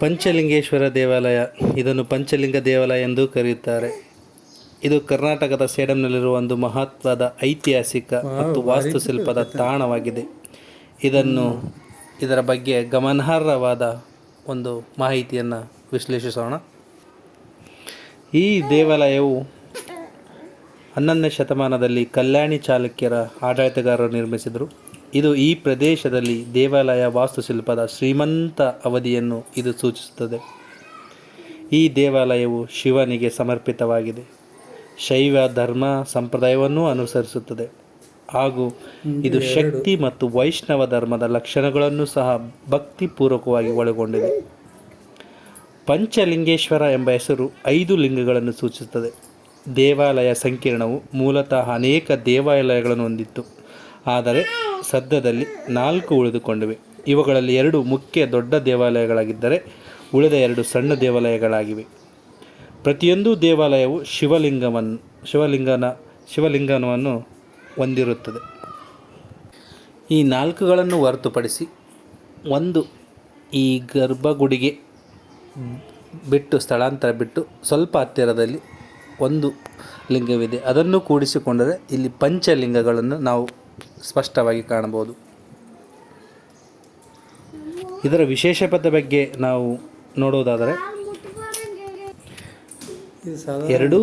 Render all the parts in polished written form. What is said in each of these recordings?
ಪಂಚಲಿಂಗೇಶ್ವರ ದೇವಾಲಯ, ಇದನ್ನು ಪಂಚಲಿಂಗ ದೇವಾಲಯ ಎಂದು ಕರೆಯುತ್ತಾರೆ. ಇದು ಕರ್ನಾಟಕದ ಸೇಡಂನಲ್ಲಿರುವ ಒಂದು ಮಹತ್ವದ ಐತಿಹಾಸಿಕ ಮತ್ತು ವಾಸ್ತುಶಿಲ್ಪದ ತಾಣವಾಗಿದೆ. ಇದರ ಬಗ್ಗೆ ಗಮನಾರ್ಹವಾದ ಒಂದು ಮಾಹಿತಿಯನ್ನು ವಿಶ್ಲೇಷಿಸೋಣ. ಈ ದೇವಾಲಯವು 11ನೇ ಶತಮಾನದಲ್ಲಿ ಕಲ್ಯಾಣಿ ಚಾಲುಕ್ಯರ ಆಡಳಿತಗಾರರು ನಿರ್ಮಿಸಿದರು. ಇದು ಈ ಪ್ರದೇಶದಲ್ಲಿ ದೇವಾಲಯ ವಾಸ್ತುಶಿಲ್ಪದ ಶ್ರೀಮಂತ ಅವಧಿಯನ್ನು ಇದು ಸೂಚಿಸುತ್ತದೆ. ಈ ದೇವಾಲಯವು ಶಿವನಿಗೆ ಸಮರ್ಪಿತವಾಗಿದೆ, ಶೈವ ಧರ್ಮ ಸಂಪ್ರದಾಯವನ್ನು ಅನುಸರಿಸುತ್ತದೆ ಹಾಗೂ ಇದು ಶಕ್ತಿ ಮತ್ತು ವೈಷ್ಣವ ಧರ್ಮದ ಲಕ್ಷಣಗಳನ್ನು ಸಹ ಭಕ್ತಿಪೂರ್ವಕವಾಗಿ ಒಳಗೊಂಡಿದೆ. ಪಂಚಲಿಂಗೇಶ್ವರ ಎಂಬ ಹೆಸರು 5 ಲಿಂಗಗಳನ್ನು ಸೂಚಿಸುತ್ತದೆ. ದೇವಾಲಯ ಸಂಕೀರ್ಣವು ಮೂಲತಃ ಅನೇಕ ದೇವಾಲಯಗಳನ್ನು ಹೊಂದಿತ್ತು, ಆದರೆ ಸದ್ಯದಲ್ಲಿ 4 ಉಳಿದುಕೊಂಡಿವೆ. ಇವುಗಳಲ್ಲಿ 2 ಮುಖ್ಯ ದೊಡ್ಡ ದೇವಾಲಯಗಳಾಗಿದ್ದರೆ ಉಳಿದ 2 ಸಣ್ಣ ದೇವಾಲಯಗಳಾಗಿವೆ. ಪ್ರತಿಯೊಂದು ದೇವಾಲಯವು ಶಿವಲಿಂಗನವನ್ನು ಹೊಂದಿರುತ್ತದೆ. ಈ 4ಗಳನ್ನು ಹೊರತುಪಡಿಸಿ ಒಂದು ಈ ಗರ್ಭಗುಡಿಗೆ ಸ್ಥಳಾಂತರ ಬಿಟ್ಟು ಸ್ವಲ್ಪ ಹತ್ತಿರದಲ್ಲಿ ಒಂದು ಲಿಂಗವಿದೆ. ಅದನ್ನು ಕೂಡಿಸಿಕೊಂಡರೆ ಇಲ್ಲಿ ಪಂಚಲಿಂಗಗಳನ್ನು ನಾವು ಸ್ಪಷ್ಟವಾಗಿ ಕಾಣಬಹುದು. ಇದರ ವಿಶೇಷತೆ ಬಗ್ಗೆ ನಾವು ನೋಡುವುದಾದರೆ, 2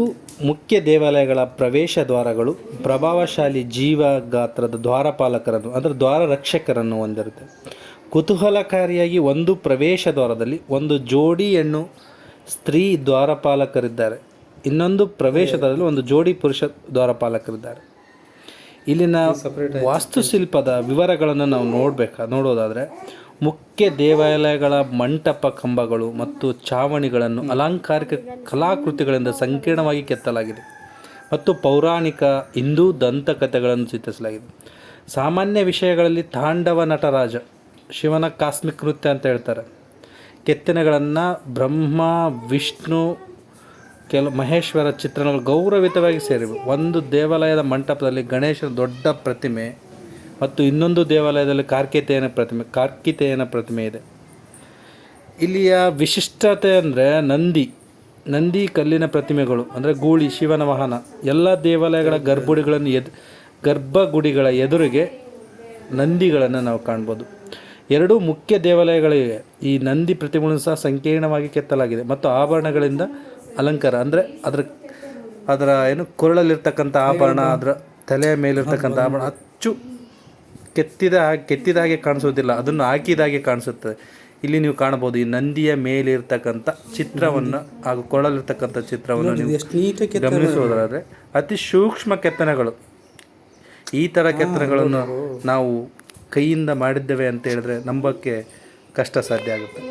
ಮುಖ್ಯ ದೇವಾಲಯಗಳ ಪ್ರವೇಶ ದ್ವಾರಗಳು ಪ್ರಭಾವಶಾಲಿ ಜೀವ ಗಾತ್ರದ ದ್ವಾರಪಾಲಕರನ್ನು ಅಂದರೆ ದ್ವಾರ ರಕ್ಷಕರನ್ನು ಹೊಂದಿರುತ್ತೆ. ಕುತೂಹಲಕಾರಿಯಾಗಿ ಒಂದು ಪ್ರವೇಶ ದ್ವಾರದಲ್ಲಿ ಒಂದು ಜೋಡಿ ಹೆಣ್ಣು ಸ್ತ್ರೀ ದ್ವಾರಪಾಲಕರಿದ್ದಾರೆ, ಇನ್ನೊಂದು ಪ್ರವೇಶ ದ್ವಾರದಲ್ಲಿ ಒಂದು ಜೋಡಿ ಪುರುಷ ದ್ವಾರಪಾಲಕರಿದ್ದಾರೆ. ಇಲ್ಲಿನ ವಾಸ್ತುಶಿಲ್ಪದ ವಿವರಗಳನ್ನು ನಾವು ನೋಡೋದಾದರೆ, ಮುಖ್ಯ ದೇವಾಲಯಗಳ ಮಂಟಪ ಕಂಬಗಳು ಮತ್ತು ಚಾವಣಿಗಳನ್ನು ಅಲಂಕಾರಿಕ ಕಲಾಕೃತಿಗಳಿಂದ ಸಂಕೀರ್ಣವಾಗಿ ಕೆತ್ತಲಾಗಿದೆ ಮತ್ತು ಪೌರಾಣಿಕ ಹಿಂದೂ ದಂತಕಥೆಗಳನ್ನು ಚಿತ್ರಿಸಲಾಗಿದೆ. ಸಾಮಾನ್ಯ ವಿಷಯಗಳಲ್ಲಿ ತಾಂಡವ ನಟರಾಜ, ಶಿವನ ಕಾಸ್ಮಿಕ್ ನೃತ್ಯ ಅಂತ ಹೇಳ್ತಾರೆ, ಕೆತ್ತನೆಗಳನ್ನು ಬ್ರಹ್ಮ, ವಿಷ್ಣು, ಮಹೇಶ್ವರ ಚಿತ್ರಣಗಳು ಗೌರವಿತವಾಗಿ ಸೇರಿವೆ. ಒಂದು ದೇವಾಲಯದ ಮಂಟಪದಲ್ಲಿ ಗಣೇಶನ ದೊಡ್ಡ ಪ್ರತಿಮೆ ಮತ್ತು ಇನ್ನೊಂದು ದೇವಾಲಯದಲ್ಲಿ ಕಾರ್ಕಿತೇಯನ ಪ್ರತಿಮೆ ಇದೆ. ಇಲ್ಲಿಯ ವಿಶಿಷ್ಟತೆ ಅಂದರೆ ನಂದಿ ಕಲ್ಲಿನ ಪ್ರತಿಮೆಗಳು ಅಂದರೆ ಗೂಳಿ, ಶಿವನ ವಾಹನ. ಎಲ್ಲ ದೇವಾಲಯಗಳ ಗರ್ಭಗುಡಿಗಳ ಎದುರಿಗೆ ನಂದಿಗಳನ್ನು ನಾವು ಕಾಣ್ಬೋದು. 2 ಮುಖ್ಯ ದೇವಾಲಯಗಳಿವೆ. ಈ ನಂದಿ ಪ್ರತಿಮೆಗಳನ್ನು ಸಹ ಸಂಕೀರ್ಣವಾಗಿ ಕೆತ್ತಲಾಗಿದೆ ಮತ್ತು ಆಭರಣಗಳಿಂದ ಅಲಂಕಾರ ಅಂದರೆ ಅದರ ಕೊರಳಲ್ಲಿರ್ತಕ್ಕಂಥ ಆಭರಣ, ಅದರ ತಲೆಯ ಮೇಲಿರ್ತಕ್ಕಂಥ ಆಭರಣ ಅಚ್ಚು ಕೆತ್ತಿದ ಹಾಗೆ ಕಾಣಿಸೋದಿಲ್ಲ, ಅದನ್ನು ಹಾಕಿದಾಗೆ ಕಾಣಿಸುತ್ತದೆ. ಇಲ್ಲಿ ನೀವು ಕಾಣಬಹುದು ಈ ನಂದಿಯ ಮೇಲಿರ್ತಕ್ಕಂಥ ಚಿತ್ರವನ್ನು ಹಾಗೂ ಕೊರಳಲ್ಲಿರ್ತಕ್ಕಂಥ ಚಿತ್ರವನ್ನು ನೀವು ಗಮನಿಸುವುದಾದರೆ ಅತಿ ಸೂಕ್ಷ್ಮ ಕೆತ್ತನೆಗಳು. ಈ ಥರ ಕೆತ್ತನೆಗಳನ್ನು ನಾವು ಕೈಯಿಂದ ಮಾಡಿದ್ದೇವೆ ಅಂತ ಹೇಳಿದ್ರೆ ನಂಬಕ್ಕೆ ಕಷ್ಟ ಸಾಧ್ಯ ಆಗುತ್ತೆ.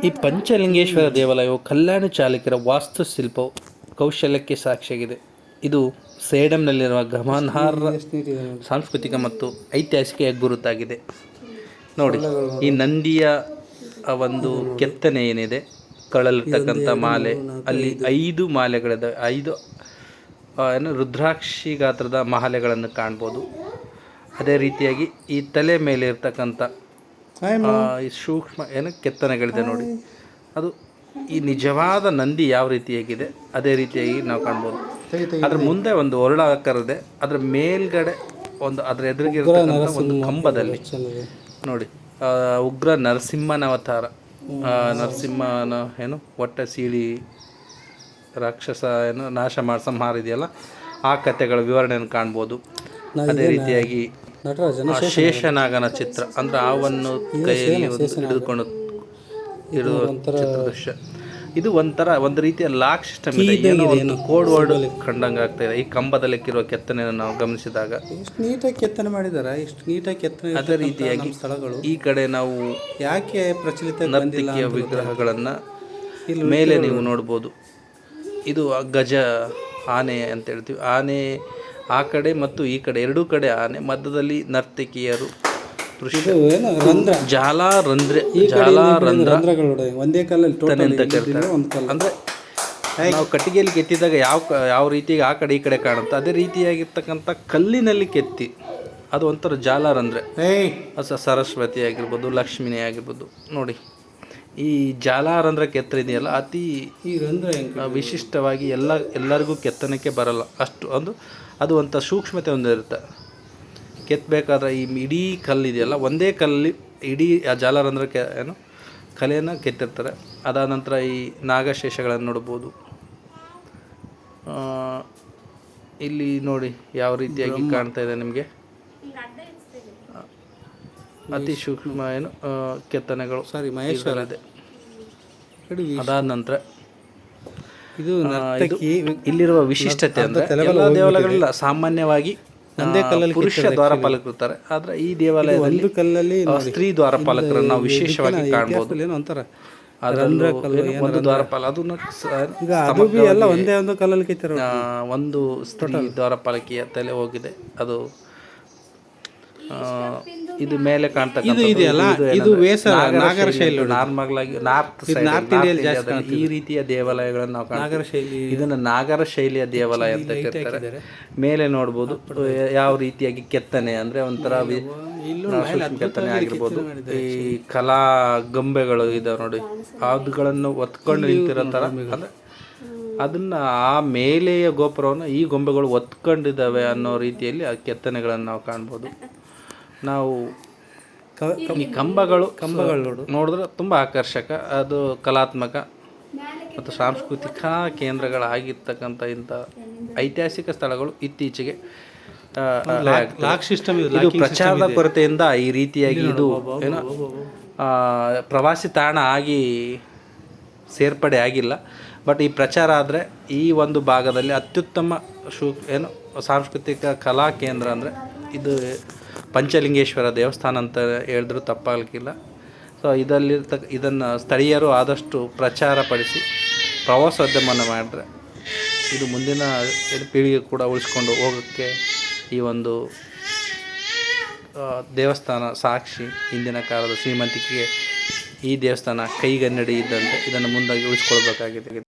ಈ ಪಂಚಲಿಂಗೇಶ್ವರ ದೇವಾಲಯವು ಕಲ್ಯಾಣಿ ಚಾಲುಕ್ಯರ ವಾಸ್ತುಶಿಲ್ಪ ಕೌಶಲ್ಯಕ್ಕೆ ಸಾಕ್ಷಿಯಾಗಿದೆ. ಇದು ಸೇಡಂನಲ್ಲಿರುವ ಗಮನಾರ್ಹ ಸಾಂಸ್ಕೃತಿಕ ಮತ್ತು ಐತಿಹಾಸಿಕ ಗುರುತಾಗಿದೆ. ನೋಡಿ, ಈ ನಂದಿಯ ಒಂದು ಕೆತ್ತನೆ ಏನಿದೆ, ಕಳಲಿರ್ತಕ್ಕಂಥ ಮಾಲೆ, ಅಲ್ಲಿ 5 ಮಾಲೆಗಳಿದೆ. 5 ರುದ್ರಾಕ್ಷಿ ಗಾತ್ರದ ಮಾಲೆಗಳನ್ನು ಕಾಣ್ಬೋದು. ಅದೇ ರೀತಿಯಾಗಿ ಈ ತಲೆ ಮೇಲೆ ಇರ್ತಕ್ಕಂಥ ಈ ಸೂಕ್ಷ್ಮ ಕೆತ್ತನೆಗಳಿದೆ ನೋಡಿ, ಅದು ಈ ನಿಜವಾದ ನಂದಿ ಯಾವ ರೀತಿಯಾಗಿದೆ ಅದೇ ರೀತಿಯಾಗಿ ನಾವು ಕಾಣ್ಬೋದು. ಅದ್ರ ಮುಂದೆ ಒಂದು ಹೊರಳಾಕಾರ ಇದೆ, ಅದರ ಮೇಲ್ಗಡೆ ಅದರ ಎದುರಿಗೆ ಒಂದು ಕಂಬದಲ್ಲಿ ನೋಡಿ ಉಗ್ರ ನರಸಿಂಹನ ಅವತಾರ, ನರಸಿಂಹನ ಹೊಟ್ಟೆ ಸೀಳಿ ರಾಕ್ಷಸ ನಾಶ ಸಂಹಾರ ಇದೆಯಲ್ಲ, ಆ ಕಥೆಗಳ ವಿವರಣೆಯನ್ನು ಕಾಣ್ಬೋದು. ಅದೇ ರೀತಿಯಾಗಿ ಶೇಷನಾಗನ ಚಿತ್ರ ಅಂದರೆ ಹಾವನ್ನು ಕೈಯಲ್ಲಿ ಹಿಡಿದುಕೊಂಡು ಇರುವ ದೃಶ್ಯ. ಇದು ಒಂದು ರೀತಿಯ ಲಾಕ್ ಸಿಸ್ಟಮ್ ಇದೆ, ಕೋಡ್ ವರ್ಡ್ ಕಂಡಂಗೆ ಆಗ್ತಾ ಇದೆ. ಈ ಕಂಬದಲ್ಲಿ ಇರುವ ಕೆತ್ತನೆಯನ್ನು ನಾವು ಗಮನಿಸಿದಾಗ ಎಷ್ಟು ನೀಟಾಗಿ ಕೆತ್ತನೆ ಮಾಡಿದ್ದಾರೆ, ಎಷ್ಟು ನೀಟಾಗಿ ಕೆತ್ತನೆ. ಅದೇ ರೀತಿಯಾಗಿ ಸ್ಥಳಗಳು ಈ ಕಡೆ ನಾವು ಯಾಕೆ ಪ್ರಚಲಿತ ನರ್ತಿಕಿಯ ವಿಗ್ರಹಗಳನ್ನು ಮೇಲೆ ನೀವು ನೋಡ್ಬೋದು. ಇದು ಗಜ ಆನೆ ಅಂತ ಹೇಳ್ತೀವಿ. ಆನೆ ಆ ಕಡೆ ಮತ್ತು ಈ ಕಡೆ 2 ಕಡೆ ಆನೆ, ಮಧ್ಯದಲ್ಲಿ ನರ್ತಕಿಯರು ಸ್ಪೃಶ ಇದು ಏನು ರಂಧ್ರ ಜಾಲಾರಂಧ್ರ ಈ ಕಡೆ ಜಾಲಾರಂಧ್ರ ರಂಧ್ರಗಳು ನೋಡಿ. ಒಂದೇ ಕಲ್ಲಲ್ಲಿ ಟೋಟಲ್ ಅಂತ ಕರೀತಾರೆ. ಒಂದು ಕಲ್ಲು. ಅಂದರೆ ನಾವು ಕಟ್ಟಿಗೆಯಲ್ಲಿ ಕೆತ್ತಿದಾಗ ಯಾವ ರೀತಿಯಾಗಿ ಆ ಕಡೆ ಈ ಕಡೆ ಕಾಣುತ್ತೆ ಅದೇ ರೀತಿಯಾಗಿರ್ತಕ್ಕಂಥ ಕಲ್ಲಿನಲ್ಲಿ ಕೆತ್ತಿ ಅದು ಒಂಥರ ಜಾಲಾರಂಧ್ರ. ಸರಸ್ವತಿ ಆಗಿರ್ಬೋದು, ಲಕ್ಷ್ಮಿನೇ ಆಗಿರ್ಬೋದು ನೋಡಿ. ಈ ಜಾಲಾರಂಧ್ರ ಕೆತ್ತನೆ ಇದೆಯಲ್ಲ ಅತಿ ಈ ರಂಧ್ರ ವಿಶಿಷ್ಟವಾಗಿ ಎಲ್ಲರಿಗೂ ಕೆತ್ತನಕ್ಕೆ ಬರಲ್ಲ ಅಷ್ಟು. ಅದು ಒಂಥ ಸೂಕ್ಷ್ಮತೆ ಹೊಂದಿರುತ್ತೆ. ಕೆತ್ತಬೇಕಾದ್ರೆ ಈ ಇಡೀ ಕಲ್ಲಿದೆಯಲ್ಲ ಒಂದೇ ಕಲ್ಲಲ್ಲಿ ಇಡೀ ಆ ಜಾಲಾರಂಧ್ರ ಕಲೆಯನ್ನು ಕೆತ್ತಿರ್ತಾರೆ. ಅದಾದ ನಂತರ ಈ ನಾಗಶೇಷಗಳನ್ನು ನೋಡ್ಬೋದು. ಇಲ್ಲಿ ನೋಡಿ ಯಾವ ರೀತಿಯಾಗಿ ಕಾಣ್ತಾ ಇದೆ ನಿಮಗೆ. ಅತಿ ಸೂಕ್ಷ್ಮ ಕೆತ್ತನೆಗಳು ಮಹೇಶ್ವರ ಇದೆ. ಅದಾದ ನಂತರ ಇದು ಇಲ್ಲಿರುವ ವಿಶಿಷ್ಟತೆ ಅಂದರೆ ಎಲ್ಲ ದೇವಾಲಯಗಳೆಲ್ಲ ಸಾಮಾನ್ಯವಾಗಿ ಪುರುಷ ದ್ವಾರಪಾಲಕರಿರ್ತಾರೆ. ಆದರೆ ಈ ದೇವಾಲಯದಲ್ಲಿ ಕಲ್ಲಲ್ಲಿ ಸ್ತ್ರೀ ದ್ವಾರಪಾಲಕರನ್ನು ನಾವು ವಿಶೇಷವಾಗಿ ಕಾಣ್ಬೋದು. ಒಂಥರ ಅದರಲ್ಲೂ ಒಂದು ದ್ವಾರಪಾಲ ಅದನ್ನು ಎಲ್ಲ ಒಂದೇ ಒಂದು ಕಲ್ಲಲ್ಲಿ ಕೆತ್ತಿರೋ ಒಂದು ಸ್ತ್ರೀ ದ್ವಾರಪಾಲಕಿಯ ತಲೆ ಹೋಗಿದೆ. ಅದು ಇದು ಮೇಲೆ ಕಾಣ್ತಕ್ಕಂಥ ಇದು ನಾಗರ ಶೈಲಿ. ನಾರ್ಮಲ್ ಆಗಿ ನಾರ್ತ್ ಈ ರೀತಿಯ ದೇವಾಲಯಗಳನ್ನು ನಾವು ಕಾಣ್ತೀವಿ. ಇದನ್ನು ನಾಗರ ಶೈಲಿಯ ದೇವಾಲಯ ಅಂತ ಕರೀತಾರೆ. ಮೇಲೆ ನೋಡ್ಬೋದು ಯಾವ ರೀತಿಯಾಗಿ ಕೆತ್ತನೆ ಅಂದರೆ ಒಂಥರ ಕೆತ್ತನೆ ಆಗಿರ್ಬೋದು. ಈ ಕಲಾ ಗೊಂಬೆಗಳು ಇದಾವೆ ನೋಡಿ, ಅವುಗಳನ್ನು ಒತ್ಕೊಂಡು ನಿಂತಿರೋ ಥರ. ಅಂದರೆ ಅದನ್ನು ಆ ಮೇಲೆಯ ಗೋಪುರವನ್ನು ಈ ಗೊಂಬೆಗಳು ಒತ್ಕೊಂಡಿದ್ದಾವೆ ಅನ್ನೋ ರೀತಿಯಲ್ಲಿ ಆ ಕೆತ್ತನೆಗಳನ್ನು ನಾವು ಕಾಣ್ಬೋದು. ನಾವು ಈ ಕಂಬಗಳು ನೋಡಿದ್ರೆ ತುಂಬ ಆಕರ್ಷಕ. ಅದು ಕಲಾತ್ಮಕ ಮತ್ತು ಸಾಂಸ್ಕೃತಿಕ ಕೇಂದ್ರಗಳಾಗಿರ್ತಕ್ಕಂಥ ಇಂಥ ಐತಿಹಾಸಿಕ ಸ್ಥಳಗಳು ಇತ್ತೀಚೆಗೆ ಇದು ಪ್ರಚಾರದ ಕೊರತೆಯಿಂದ ಈ ರೀತಿಯಾಗಿ ಇದು ಪ್ರವಾಸಿ ತಾಣ ಆಗಿ ಸೇರ್ಪಡೆ ಆಗಿಲ್ಲ. ಬಟ್ ಈ ಪ್ರಚಾರ ಆದರೆ ಈ ಒಂದು ಭಾಗದಲ್ಲಿ ಅತ್ಯುತ್ತಮ ಸಾಂಸ್ಕೃತಿಕ ಕಲಾ ಕೇಂದ್ರ ಅಂದರೆ ಇದು ಪಂಚಲಿಂಗೇಶ್ವರ ದೇವಸ್ಥಾನ ಅಂತ ಹೇಳಿದ್ರೂ ತಪ್ಪಾಗಲಿಕ್ಕಿಲ್ಲ. ಸೊ ಇದನ್ನು ಸ್ಥಳೀಯರು ಆದಷ್ಟು ಪ್ರಚಾರಪಡಿಸಿ ಪ್ರವಾಸೋದ್ಯಮವನ್ನು ಮಾಡಿದ್ರೆ ಇದು ಮುಂದಿನ ಪೀಳಿಗೆ ಕೂಡ ಉಳಿಸ್ಕೊಂಡು ಹೋಗೋಕ್ಕೆ ಈ ಒಂದು ದೇವಸ್ಥಾನ ಸಾಕ್ಷಿ. ಹಿಂದಿನ ಕಾಲದ ಶ್ರೀಮಂತಿಕೆಗೆ ಈ ದೇವಸ್ಥಾನ ಕೈಗನ್ನಡಿ ಇದ್ದಂತೆ ಇದನ್ನು ಮುಂದಾಗಿ ಉಳಿಸ್ಕೊಳ್ಬೇಕಾಗಿದೆ.